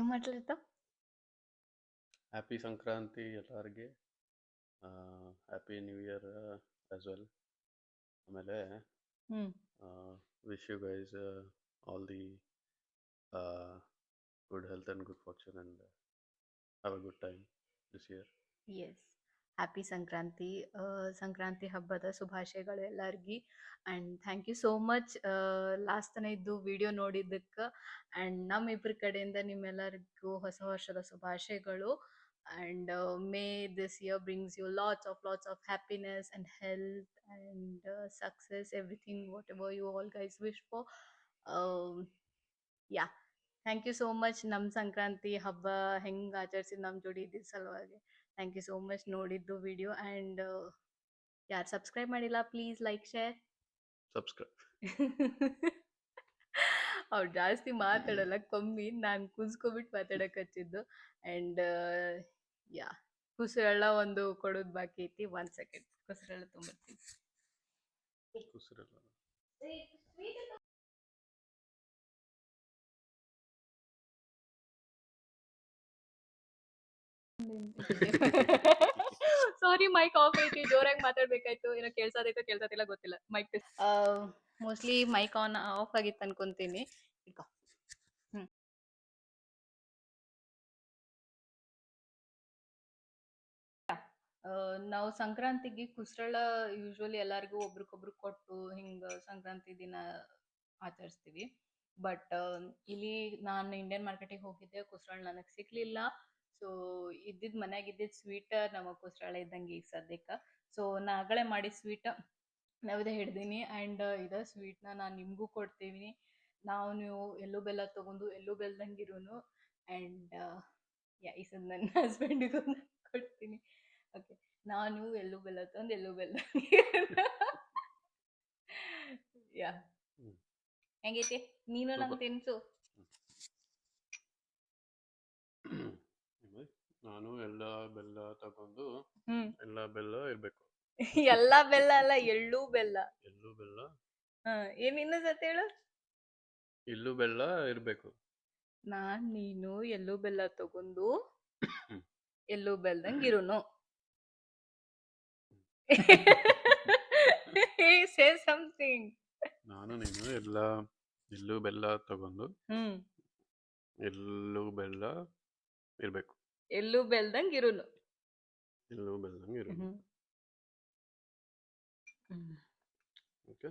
ఏం మాట్లాడతావు? ಹ್ಯಾಪಿ ಸಂಕ್ರಾಂತಿ ಎಲ್ಲರಿಗೆ. Happy new year as well. ಆಮೇಲೆ hmm wish you guys all the good health and good fortune and have a good time this year. Yes, happy Sankranti. Sankranti ಹಬ್ಬದ ಶುಭಾಶಯಗಳು ಎಲ್ಲರಿಗೂ. And thank you so much last ತನ ಇದ್ದು video ನೋಡಿದ್ದಕ್ಕೆ. And ನಮ್ಮಿಬ್ಬರ ಕಡೆಯಿಂದ ನಿಮ್ಮೆಲ್ಲರಿಗೂ ಹೊಸ ವರ್ಷದ ಶುಭಾಶಯಗಳು. And may this year brings you lots of happiness and health and success, everything whatever you all guys wish for. Yeah, thank you so much. ನಮ್ಮ ಸಂಕ್ರಾಂತಿ ಹಬ್ಬ ಹೆಂಗೆ ಆಚರಿಸಿದ್ ನಮ್ಮ ಜೋಡಿ ಇದ್ದಿದ್ದ ಸಲುವಾಗಿ ಥ್ಯಾಂಕ್ ಯು ಸೋ ಮಚ್ ನೋಡಿದ್ದು ವಿಡಿಯೋ. ಆ್ಯಂಡ್ ಯಾರು ಸಬ್ಸ್ಕ್ರೈಬ್ ಮಾಡಿಲ್ಲ ಪ್ಲೀಸ್ ಲೈಕ್ ಶೇರ್. ಸಬ್ಸ್ಕ್ರೈಬ್. ಅವ್ರು ಜಾಸ್ತಿ ಮಾತಾಡಲ್ಲ, ಕಮ್ಮಿ. ನಾನು ಕುಸ್ಕೊಬಿಟ್ಟು ಮಾತಾಡಕ್ಕೆ ಹಚ್ಚಿದ್ದು. ಆ್ಯಂಡ್ ಯಾ, ಕುಸುರೆಲ್ಲ ಒಂದು ಕೊಡೋದು ಬಾಕಿ ಐತಿ. 1 ಸೆಕೆಂಡ್ ಕುಸುರೆಲ್ಲ ತುಂಬಿರ್ತೀನಿ. ಕುಸಿರಲ್ಲ. ಸಾರಿ, ಮೈಕ್ ಆಫ್ ಐತಿ. ಜೋರಾಗಿ ಮಾತಾಡ್ಬೇಕಾಯ್ತು. ಏನೋ ಕೇಳ್ಸತ್ತಿಲ್ಲ ಗೊತ್ತಿಲ್ಲ. ಮೈಕ್ ಮೋಸ್ಟ್ಲಿ ಮೈಕ್ ಆಫ್ ಆಗಿತ್ತು ಅನ್ಕೊಂತೀನಿ. ಈಗ ನಾವು ಸಂಕ್ರಾಂತಿಗೆ ಕುಸ್ರಳ ಯೂಶ್ವಲಿ ಎಲ್ಲರಿಗೂ ಒಬ್ರಿಗೊಬ್ರು ಕೊಟ್ಟು ಹಿಂಗೆ ಸಂಕ್ರಾಂತಿ ದಿನ ಆಚರಿಸ್ತೀವಿ. ಬಟ್ ಇಲ್ಲಿ ನಾನು ಇಂಡಿಯನ್ ಮಾರ್ಕೆಟಿಗೆ ಹೋಗಿದ್ದೆ, ಕುಸ್ರಳ ನನಗೆ ಸಿಗ್ಲಿಲ್ಲ. ಸೊ ಇದ್ದಿದ್ದು ಮನ್ಯಾಗ ಇದ್ದಿದ್ದು ಸ್ವೀಟ್ ನಮಗೆ ಕುಸ್ರಳ ಇದ್ದಂಗೆ ಈಗ ಸದ್ಯಕ್ಕೆ. ಸೊ ನಾ ಆಗಲೇ ಮಾಡಿ ಸ್ವೀಟ್ ನವದೆ ಹಿಡ್ದೀನಿ. ಆ್ಯಂಡ್ ಇದೇ ಸ್ವೀಟ್ನ ನಾನು ನಿಮಗೂ ಕೊಡ್ತೀನಿ. ನೀವು ಎಳ್ಳು ಬೆಲ್ಲ ತೊಗೊಂಡು ಎಳ್ಳು ಬೆಲ್ದಂಗಿರೂ. ಆ್ಯಂಡ್ ಈ ಸದ್ ನನ್ನ ಹಸ್ಬೆಂಡಿಗೂ ಕೊಡ್ತೀನಿ. ಓಕೆ, ನಾನು ಎಳ್ಳು ಬೆಲ್ಲ ತಂದು ಎಳ್ಳು ಬೆಲ್ಲ ಯಾ, ಹೆಂಗೈತಿ? ನೀನು ನಂಗೆ ತಿನ್ಸು. ನಾನು ಎಲ್ಲ ಬೆಲ್ಲ ತಗೊಂಡು ಎಲ್ಲ ಬೆಲ್ಲ ಇರಬೇಕು. ಎಲ್ಲ ಬೆಲ್ಲ ಅಲ್ಲ, ಎಳ್ಳು ಬೆಲ್ಲ. ಎಳ್ಳು ಬೆಲ್ಲ ಏನ್ ಇನ್ನೊಂದ್ಸತಿ ಹೇಳು. ಎಳ್ಳು ಬೆಲ್ಲ ಇರಬೇಕು. ನೀನು ಎಳ್ಳು ಬೆಲ್ಲ ತಗೊಂಡು ಎಳ್ಳು ಬೆಲ್ದಂಗಿರುನು. Say something. ನೀನು ಎಲ್ಲ ಎಳ್ಳು ಬೆಲ್ಲ ತಗೊಂಡು ಎಳ್ಳು ಬೆಲ್ಲ ಇರಬೇಕು. ಎಳ್ಳು ಬೆಲ್ದಂಗಿರುನು. ಎಳ್ಳು ಬೆಲ್ಲದಂಗೆ ಇರಬೇಕು. ఓకే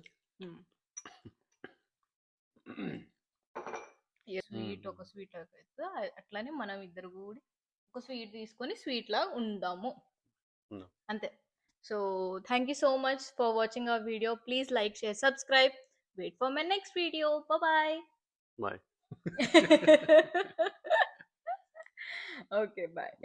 స్వీట్ ఒక స్వీట్ అయితే అట్లానే మనం ఇద్దరు కూడి ఒక స్వీట్ తీసుకొని స్వీట్ లా ఉందాము అంతే. So thank you so much for watching our video. Please like share subscribe. Wait for my next video. Bye bye. Okay bye.